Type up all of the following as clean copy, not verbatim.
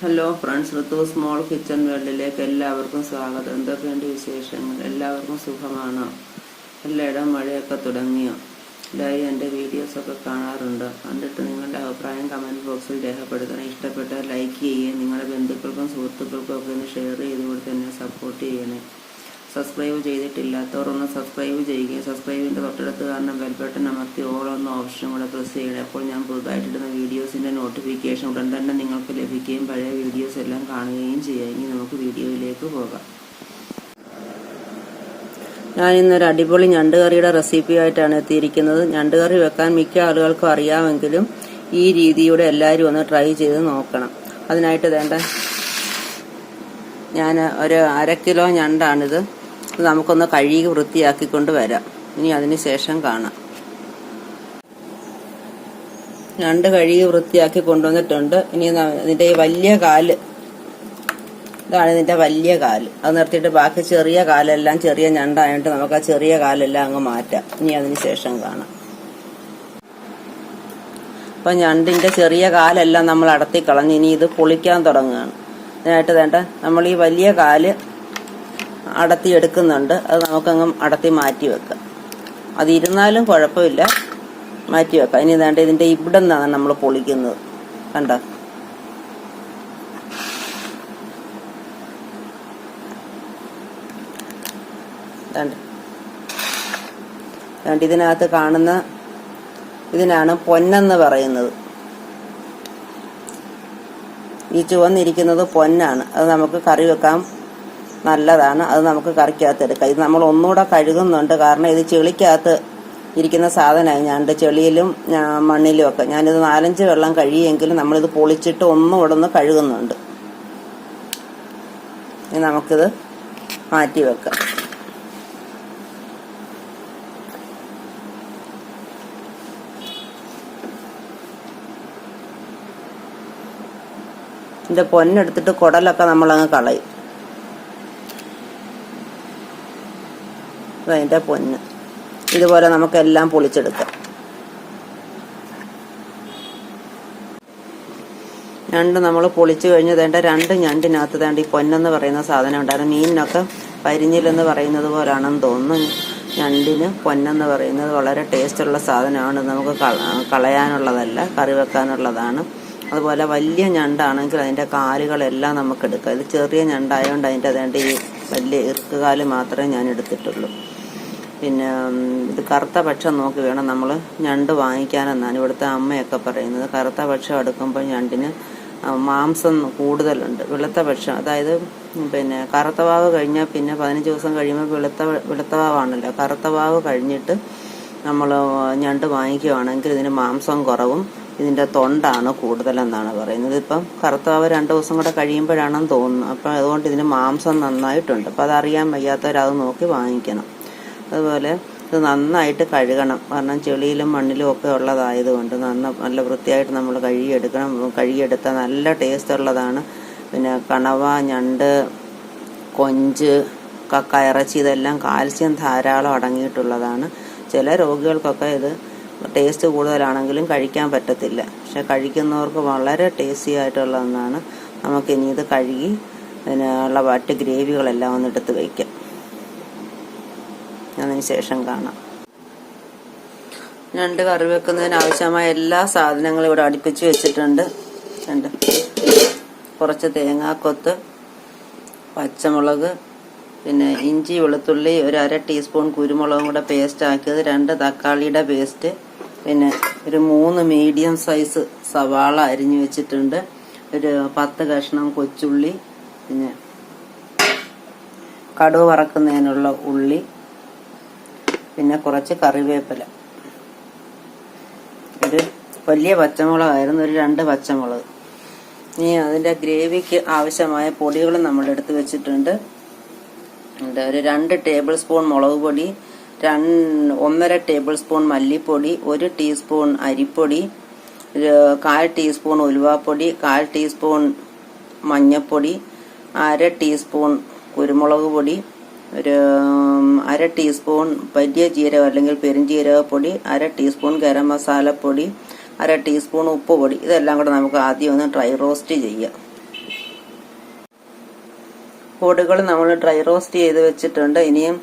Hello friends, ഋതു small kitchen വേൾഡിലേക്ക് എല്ലാവർക്കും സ്വാഗതം. എന്തൊക്കെയുണ്ട് വിശേഷങ്ങൾ? എല്ലാവർക്കും സുഖമാണോ? എല്ലായിടം മഴയൊക്കെ തുടങ്ങിയോ? എല്ലാവരും എൻ്റെ വീഡിയോസൊക്കെ കാണാറുണ്ട്. കണ്ടിട്ട് നിങ്ങളുടെ അഭിപ്രായം കമൻറ്റ് ബോക്സിൽ രേഖപ്പെടുത്തണം. ഇഷ്ടപ്പെട്ടാൽ ലൈക്ക് ചെയ്യുകയും നിങ്ങളുടെ ബന്ധുക്കൾക്കും സുഹൃത്തുക്കൾക്കും ഒക്കെ ഒന്ന് ഷെയർ ചെയ്തുകൊണ്ട് തന്നെ സപ്പോർട്ട് ചെയ്യണേ. സബ്സ്ക്രൈബ് ചെയ്തിട്ടില്ലാത്തവർ ഒന്ന് സബ്സ്ക്രൈബ് ചെയ്യുകയും സബ്സ്ക്രൈബിൻ്റെ തൊട്ടടുത്ത് കാരണം ബെൽബട്ടൺ അമർത്തി ഓൾ എന്ന ഓപ്ഷൻ കൂടെ പ്രസ് ചെയ്യണം. അപ്പോൾ ഞാൻ പുതുതായിട്ടിടുന്ന വീഡിയോസിൻ്റെ നോട്ടിഫിക്കേഷൻ ഉടൻ തന്നെ നിങ്ങൾക്ക് ലഭിക്കുകയും പഴയ വീഡിയോസ് എല്ലാം കാണുകയും ചെയ്യാം. ഇനി നമുക്ക് വീഡിയോയിലേക്ക് പോകാം. ഞാൻ ഇന്നൊരു അടിപൊളി ഞണ്ട് കറിയുടെ റെസിപ്പിയായിട്ടാണ് എത്തിയിരിക്കുന്നത്. ഞണ്ട് കറി വെക്കാൻ മിക്ക ആളുകൾക്കും അറിയാമെങ്കിലും ഈ രീതിയുടെ എല്ലാവരും ഒന്ന് ട്രൈ ചെയ്ത് നോക്കണം. അതിനായിട്ട് വേണ്ട ഞാൻ ഒരു 1/2 കിലോ ഞണ്ടാണിത്. നമുക്കൊന്ന് കഴുകി വൃത്തിയാക്കിക്കൊണ്ട് വരാം. ഇനി അതിന് ശേഷം കാണാം. ഞണ്ട് കഴുകി വൃത്തിയാക്കി കൊണ്ടുവന്നിട്ടുണ്ട്. ഇനി ഇതിന്റെ ഈ വലിയ കാല്, ഇതാണ് ഇതിന്റെ വലിയ കാല്. അത് നിർത്തിയിട്ട് ബാക്കി ചെറിയ കാലെല്ലാം ചെറിയ ഞണ്ടായിട്ട് നമുക്ക് ആ ചെറിയ കാലെല്ലാം അങ്ങ് മാറ്റാം. ഇനി അതിന് ശേഷം കാണാം. അപ്പൊ ഞണ്ടിന്റെ ചെറിയ കാലെല്ലാം നമ്മൾ അടത്തി കളഞ്ഞ് ഇനി ഇത് പൊളിക്കാൻ തുടങ്ങുകയാണ്. അതിനായിട്ട് വേണ്ട നമ്മൾ ഈ വലിയ കാല് അടത്തി എടുക്കുന്നുണ്ട്. അത് നമുക്കങ്ങ് അടത്തി മാറ്റി വെക്കാം. അതിരുന്നാലും കുഴപ്പമില്ല, മാറ്റി വെക്കാം. ഇനി വേണ്ട ഇതിന്റെ ഇവിടെ നിന്നാണ് നമ്മൾ പൊളിക്കുന്നത്. കണ്ടോ? ഇതിനകത്ത് കാണുന്ന ഇതിനാണ് പൊന്നെന്ന് പറയുന്നത്. ഈ ചുവന്നിരിക്കുന്നത് പൊന്നാണ്. അത് നമുക്ക് കറി വെക്കാൻ നല്ലതാണ്. അത് നമുക്ക് കറിക്കകത്ത് എടുക്കാം. ഇത് നമ്മൾ ഒന്നുകൂടെ കഴുകുന്നുണ്ട്. കാരണം ഇത് ചെളിക്കകത്ത് ഇരിക്കുന്ന സാധനമായി. ഞണ്ട് ചെളിയിലും മണ്ണിലും ഒക്കെ. ഞാനിത് 4-5 വെള്ളം കഴിയുമെങ്കിലും നമ്മളിത് പൊളിച്ചിട്ട് ഒന്നുകൂടെ ഒന്ന് കഴുകുന്നുണ്ട്. ഇനി നമുക്കിത് മാറ്റി വെക്കാം. ഇതിന്റെ പൊന്നെടുത്തിട്ട് കുടലൊക്കെ നമ്മളങ്ങ് കളയും. അതിന്റെ പൊന്ന് ഇതുപോലെ നമുക്കെല്ലാം പൊളിച്ചെടുക്കാം. ഞണ്ട് നമ്മൾ പൊളിച്ചു കഴിഞ്ഞ് വേണ്ട 2 ഞണ്ടിനകത്ത് വേണ്ട ഈ പൊന്നെന്ന് പറയുന്ന സാധനം ഉണ്ടായിരുന്നു. മീനിനൊക്കെ പരിഞ്ഞിലെന്ന് പറയുന്നത് പോലാണെന്ന് തോന്നുന്നു. ഞണ്ടിന് പൊന്നെന്ന് പറയുന്നത് വളരെ ടേസ്റ്റുള്ള സാധനമാണ്. നമുക്ക് കളയാനുള്ളതല്ല, കറി വെക്കാനുള്ളതാണ്. അതുപോലെ വലിയ ഞണ്ടാണെങ്കിൽ അതിൻ്റെ കാലുകളെല്ലാം നമുക്ക് എടുക്കാം. ഇത് ചെറിയ ഞണ്ടായതുകൊണ്ട് അതിൻ്റെ അതേണ്ട ഈ വലിയ ഇറുക്കുകാല് മാത്രമേ ഞാൻ എടുത്തിട്ടുള്ളൂ. പിന്നെ ഇത് കറുത്ത പക്ഷം നോക്കി വേണം നമ്മൾ ഞണ്ട് വാങ്ങിക്കാനെന്നാണ് ഇവിടുത്തെ അമ്മയൊക്കെ പറയുന്നത്. കറുത്ത പക്ഷം എടുക്കുമ്പോൾ ഞണ്ടിന് മാംസം കൂടുതലുണ്ട്. വെളുത്ത പക്ഷം, അതായത് പിന്നെ കറുത്ത വാവ് കഴിഞ്ഞാൽ പിന്നെ 15 ദിവസം കഴിയുമ്പോൾ വെളുത്ത വാവാണല്ലോ. കറുത്ത വാവ് കഴിഞ്ഞിട്ട് നമ്മൾ ഞണ്ട് വാങ്ങിക്കുകയാണെങ്കിൽ ഇതിന് മാംസം കുറവും ഇതിന്റെ തൊണ്ടാണ് കൂടുതലെന്നാണ് പറയുന്നത്. ഇപ്പം കറുത്തവാവ് 2 ദിവസം കൂടെ കഴിയുമ്പോഴാണെന്ന് തോന്നുന്നു. അപ്പം അതുകൊണ്ട് ഇതിന് മാംസം നന്നായിട്ടുണ്ട്. അപ്പം അതറിയാൻ വയ്യാത്തവരത് നോക്കി വാങ്ങിക്കണം. അതുപോലെ ഇത് നന്നായിട്ട് കഴുകണം. കാരണം ചെളിയിലും മണ്ണിലും ഒക്കെ ഉള്ളതായതുകൊണ്ട് നല്ല വൃത്തിയായിട്ട് നമ്മൾ കഴുകിയെടുക്കണം. കഴുകിയെടുത്താൽ നല്ല ടേസ്റ്റ് ഉള്ളതാണ്. പിന്നെ കണവ, ഞണ്ട്, കൊഞ്ച്, കക്ക ഇറച്ചി ഇതെല്ലാം കാൽസ്യം ധാരാളം അടങ്ങിയിട്ടുള്ളതാണ്. ചില രോഗികൾക്കൊക്കെ ഇത് ടേസ്റ്റ് കൂടുതലാണെങ്കിലും കഴിക്കാൻ പറ്റത്തില്ല. പക്ഷെ കഴിക്കുന്നവർക്ക് വളരെ ടേസ്റ്റി ആയിട്ടുള്ള ഒന്നാണ്. നമുക്കിനി ഇത് കഴുകി അതിനുള്ള വറ്റ് ഗ്രേവികളെല്ലാം ഒന്ന് എടുത്ത് വയ്ക്കാം. അതിന് ശേഷം കാണാം. ഞണ്ട് കറി വെക്കുന്നതിന് ആവശ്യമായ എല്ലാ സാധനങ്ങളും ഇവിടെ അടുപ്പിച്ച് വെച്ചിട്ടുണ്ട്. കുറച്ച് തേങ്ങാക്കൊത്ത്, പച്ചമുളക്, പിന്നെ ഇഞ്ചി, വെളുത്തുള്ളി, ഒരു 1/2 ടീസ്പൂൺ കുരുമുളകും കൂടെ പേസ്റ്റ് ആക്കിയത്, 2 തക്കാളിയുടെ പേസ്റ്റ്, പിന്നെ ഒരു 3 മീഡിയം സൈസ് സവാള അരിഞ്ഞു വെച്ചിട്ടുണ്ട്, ഒരു 10 കഷ്ണം കൊച്ചുള്ളി, പിന്നെ കടുക് വറക്കുന്നതിനുള്ള ഉള്ളി, പിന്നെ കുറച്ച് കറിവേപ്പില, ഒരു വലിയ പച്ചമുളകായിരുന്നു, ഒരു 2 പച്ചമുളക്. ഇനി അതിന്റെ ഗ്രേവിക്ക് ആവശ്യമായ പൊടികൾ നമ്മൾ എടുത്ത് വെച്ചിട്ടുണ്ട്. ഒരു 2 ടേബിൾ സ്പൂൺ മുളക് പൊടി, 1.5 ടേബിൾ സ്പൂൺ മല്ലിപ്പൊടി, 1 ടീസ്പൂൺ അരിപ്പൊടി, 1/4 ടീസ്പൂൺ ഉലുവാപ്പൊടി, 1/4 ടീസ്പൂൺ മഞ്ഞൾപ്പൊടി, 1/2 ടീസ്പൂൺ കുരുമുളക് പൊടി, ഒരു 1/2 ടീസ്പൂൺ വലിയ ജീരകം അല്ലെങ്കിൽ പെരുംജീരകപ്പൊടി, 1/2 ടീസ്പൂൺ ഗരം മസാലപ്പൊടി, 1/2 ടീസ്പൂൺ ഉപ്പ് പൊടി. ഇതെല്ലാം കൂടെ നമുക്ക് ആദ്യം ഒന്ന് ഡ്രൈ റോസ്റ്റ് ചെയ്യാം. പൊടികൾ നമ്മൾ ഡ്രൈ റോസ്റ്റ് ചെയ്ത് വെച്ചിട്ടുണ്ട്. ഇനിയും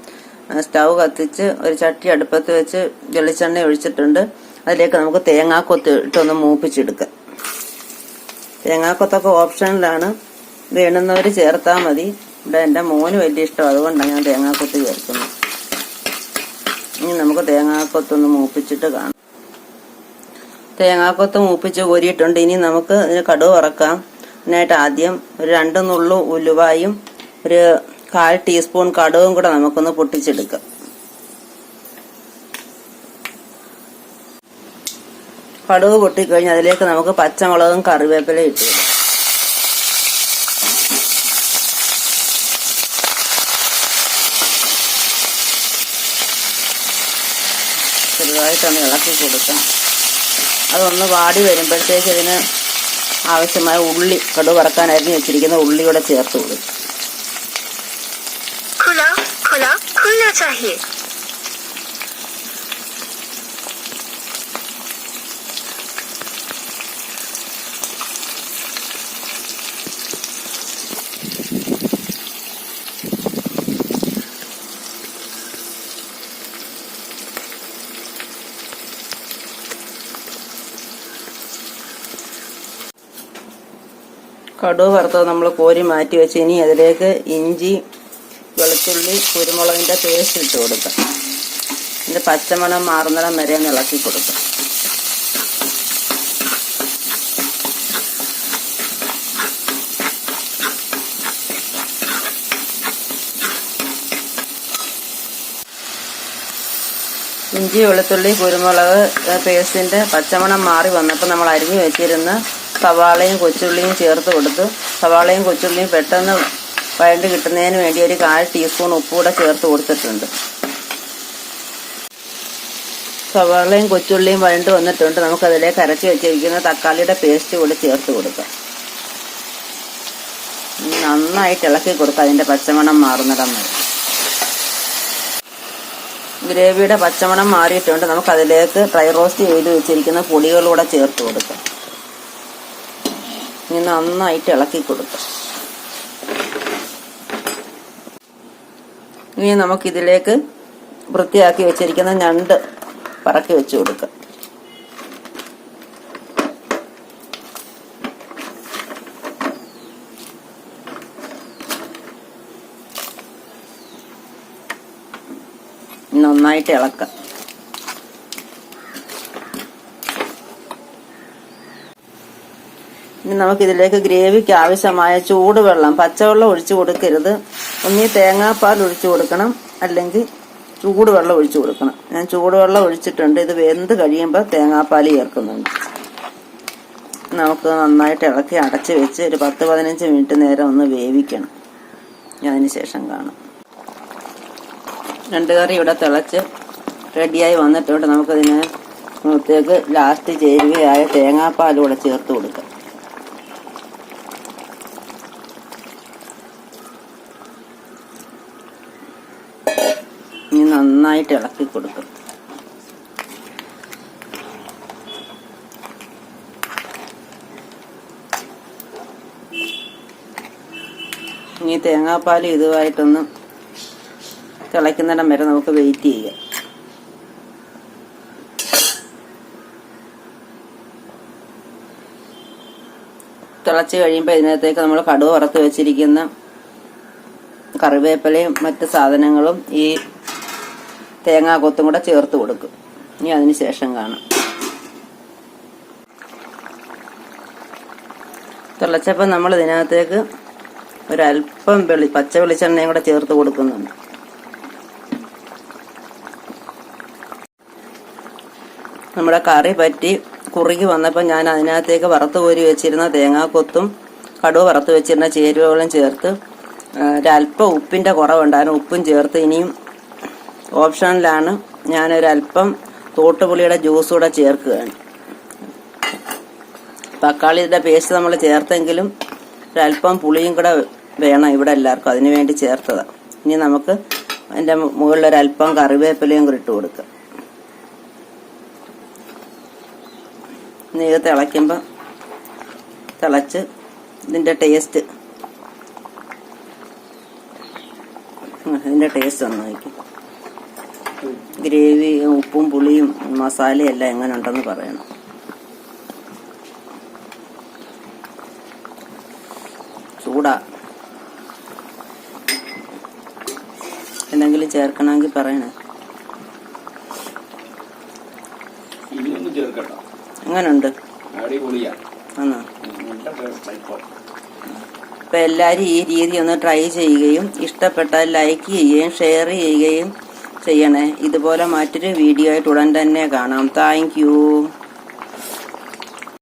സ്റ്റൗ കത്തിച്ച് ഒരു ചട്ടി അടുപ്പത്ത് വെച്ച് വെളിച്ചെണ്ണ ഒഴിച്ചിട്ടുണ്ട്. അതിലേക്ക് നമുക്ക് തേങ്ങാക്കൊത്ത് ഇട്ടൊന്ന് മൂപ്പിച്ചെടുക്കാം. തേങ്ങാക്കൊത്തൊക്കെ ഓപ്ഷനിലാണ്, വേണ്ടുന്നവർ ചേർത്താൽ മതി. ഇവിടെ എൻ്റെ മോന് വലിയ ഇഷ്ടം, അതുകൊണ്ടാണ് ഞാൻ തേങ്ങാക്കൊത്ത് ചേർക്കുന്നത്. ഇനി നമുക്ക് തേങ്ങാക്കൊത്തൊന്ന് മൂപ്പിച്ചിട്ട് കാണാം. തേങ്ങാക്കൊത്ത് മൂപ്പിച്ച് കോരിയിട്ടുണ്ട്. ഇനി നമുക്ക് ഇതിന് കടുക് വറക്കാം. അതിനായിട്ട് ആദ്യം ഒരു 2 നുള്ളു ഉലുവായും ഒരു 1/4 ടീസ്പൂൺ കടുകും കൂടെ നമുക്കൊന്ന് പൊട്ടിച്ചെടുക്കാം. കടുക് പൊട്ടിക്കഴിഞ്ഞ് അതിലേക്ക് നമുക്ക് പച്ചമുളകും കറിവേപ്പിലയും ഇട്ട് കൊടുക്കാം. ചെറുതായിട്ടൊന്ന് ഇളക്കി കൊടുക്കാം. അതൊന്ന് വാടി വരുമ്പോഴത്തേക്ക് ഇതിന് ആവശ്യമായ ഉള്ളി, കടുക് വറക്കാൻ അരിഞ്ഞ് വെച്ചിരിക്കുന്ന ഉള്ളി കൂടെ ചേർത്ത് കൊടുക്കും. കടുക് വറുത്തത് നമ്മൾ കോരി മാറ്റി വെച്ച് ഇനി അതിലേക്ക് ഇഞ്ചി, വെളുത്തുള്ളി, കുരുമുളകിൻ്റെ പേസ്റ്റ് ഇട്ട് കൊടുക്കാം. ഇതിൻ്റെ പച്ചമണം മാറുന്നിടം വരെ ഒന്ന് ഇളക്കി കൊടുക്കാം. ഇഞ്ചി, വെളുത്തുള്ളി, കുരുമുളക് പേസ്റ്റിൻ്റെ പച്ചമണം മാറി വന്നപ്പോൾ നമ്മൾ അരിഞ്ഞു വെച്ചിരുന്ന സവാളയും കൊച്ചുള്ളിയും ചേർത്ത് കൊടുത്തു. സവാളയും കൊച്ചുള്ളിയും പെട്ടെന്ന് വഴണ്ട് കിട്ടുന്നതിന് വേണ്ടി ഒരു 1/4 ടീസ്പൂൺ ഉപ്പ് കൂടെ ചേർത്ത് കൊടുത്തിട്ടുണ്ട്. സവാളയും കൊച്ചുള്ളിയും വഴണ്ട് വന്നിട്ടുണ്ട്. നമുക്കതിലേക്ക് അരച്ച് വെച്ചിരിക്കുന്ന തക്കാളിയുടെ പേസ്റ്റ് കൂടി ചേർത്ത് കൊടുക്കാം. നന്നായിട്ട് ഇളക്കി കൊടുക്കാം അതിൻ്റെ പച്ചമണം മാറുന്നിടം വരെ. ഗ്രേവിയുടെ പച്ചമണം മാറിയിട്ടുണ്ട്. നമുക്കതിലേക്ക് ഡ്രൈ റോസ്റ്റ് ചെയ്ത് വെച്ചിരിക്കുന്ന പൊടികളൂടെ ചേർത്ത് കൊടുക്കാം. ഇനി നന്നായിട്ട് ഇളക്കി കൊടുക്കാം. ഇനി നമുക്കിതിലേക്ക് വൃത്തിയാക്കി വെച്ചിരിക്കുന്ന ഞണ്ട് പറക്കി വെച്ച് കൊടുക്കാം. നന്നായിട്ട് ഇളക്കാം. ഇനി നമുക്കിതിലേക്ക് ഗ്രേവിക്ക് ആവശ്യമായ ചൂടുവെള്ളം, പച്ചവെള്ളം ഒഴിച്ചു കൊടുക്കരുത്. ഒന്നീ തേങ്ങാപ്പാൽ ഒഴിച്ചു കൊടുക്കണം, അല്ലെങ്കിൽ ചൂടുവെള്ളം ഒഴിച്ചു കൊടുക്കണം. ഞാൻ ചൂടുവെള്ളം ഒഴിച്ചിട്ടുണ്ട്. ഇത് വെന്ത് കഴിയുമ്പോൾ തേങ്ങാപ്പാൽ ചേർക്കുന്നുണ്ട്. നമുക്ക് നന്നായിട്ട് ഇളക്കി അടച്ച് വെച്ച് ഒരു 10-15 മിനിറ്റ് നേരം ഒന്ന് വേവിക്കണം. അതിന് ശേഷം കാണാം. ഞണ്ട് കറി ഇവിടെ തിളച്ച് റെഡിയായി വന്നിട്ടുണ്ട്. നമുക്കതിന് മുഖത്തേക്ക് ലാസ്റ്റ് ചേരുവയായ തേങ്ങാപ്പാലൂടെ ചേർത്ത് കൊടുക്കാം. ഇനി നന്നായിട്ട് ഇളക്കി കൊടുക്കും. ഇനി തേങ്ങാപ്പാൽ ഇതുമായിട്ടൊന്ന് തിളയ്ക്കുന്നിടം വരെ നമുക്ക് വെയിറ്റ് ചെയ്യാം. തിളച്ച് കഴിയുമ്പോൾ ഇതിനകത്തേക്ക് നമ്മൾ കടുക് വറുത്ത് വെച്ചിരിക്കുന്ന കറിവേപ്പിലയും മറ്റ് സാധനങ്ങളും ഈ തേങ്ങാക്കൊത്തും കൂടെ ചേർത്ത് കൊടുക്കും. ഇനി അതിന് ശേഷം കാണാം. തിളച്ചപ്പോൾ നമ്മൾ ഇതിനകത്തേക്ക് ഒരല്പം പച്ച വെളിച്ചെണ്ണയും കൂടെ ചേർത്ത് കൊടുക്കുന്നുണ്ട്. നമ്മുടെ കറി പറ്റി കുറുകി വന്നപ്പോൾ ഞാൻ അതിനകത്തേക്ക് വറുത്ത് കോരി വെച്ചിരുന്ന തേങ്ങാക്കൊത്തും കടുക് വറുത്ത് വെച്ചിരുന്ന ചേരുവകളും ചേർത്ത് ഒരല്പം ഉപ്പിൻ്റെ കുറവുണ്ടായിരുന്നു. ഉപ്പും ചേർത്ത് ഇനിയും ഓപ്ഷനിലാണ് ഞാനൊരല്പം തോട്ടുപുളിയുടെ ജ്യൂസ് കൂടെ ചേർക്കുകയാണ്. തക്കാളിയുടെ പേസ്റ്റ് നമ്മൾ ചേർത്തെങ്കിലും ഒരല്പം പുളിയും കൂടെ വേണം ഇവിടെ എല്ലാവർക്കും, അതിന് വേണ്ടി ചേർത്തതാണ്. ഇനി നമുക്ക് അതിൻ്റെ മുകളിലൊരല്പം കറിവേപ്പിലയും കൂടി ഇട്ട് കൊടുക്കാം. ഇത് തിളയ്ക്കുമ്പോൾ തിളച്ച് ഇതിൻ്റെ ടേസ്റ്റ് ഇതിൻ്റെ ടേസ്റ്റ് ഒന്ന് നോക്കി. ഗ്രേവി ഉപ്പും പുളിയും മസാലയും എല്ലാം എങ്ങനെ ഉണ്ടെന്ന് പറയണം. ചൂടാ. എന്തെങ്കിലും ചേർക്കണമെങ്കിൽ പറയണേ. എങ്ങനുണ്ട്? ആണോ? അപ്പൊ എല്ലാരും ഈ രീതി ഒന്ന് ട്രൈ ചെയ്യുകയും ഇഷ്ടപ്പെട്ടാൽ ലൈക്ക് ചെയ്യുകയും ഷെയർ ചെയ്യുകയും ചെയ്യണേ. ഇതുപോലെ മറ്റൊരു വീഡിയോ ആയിട്ട് ഉടൻ തന്നെ കാണാം. Thank you.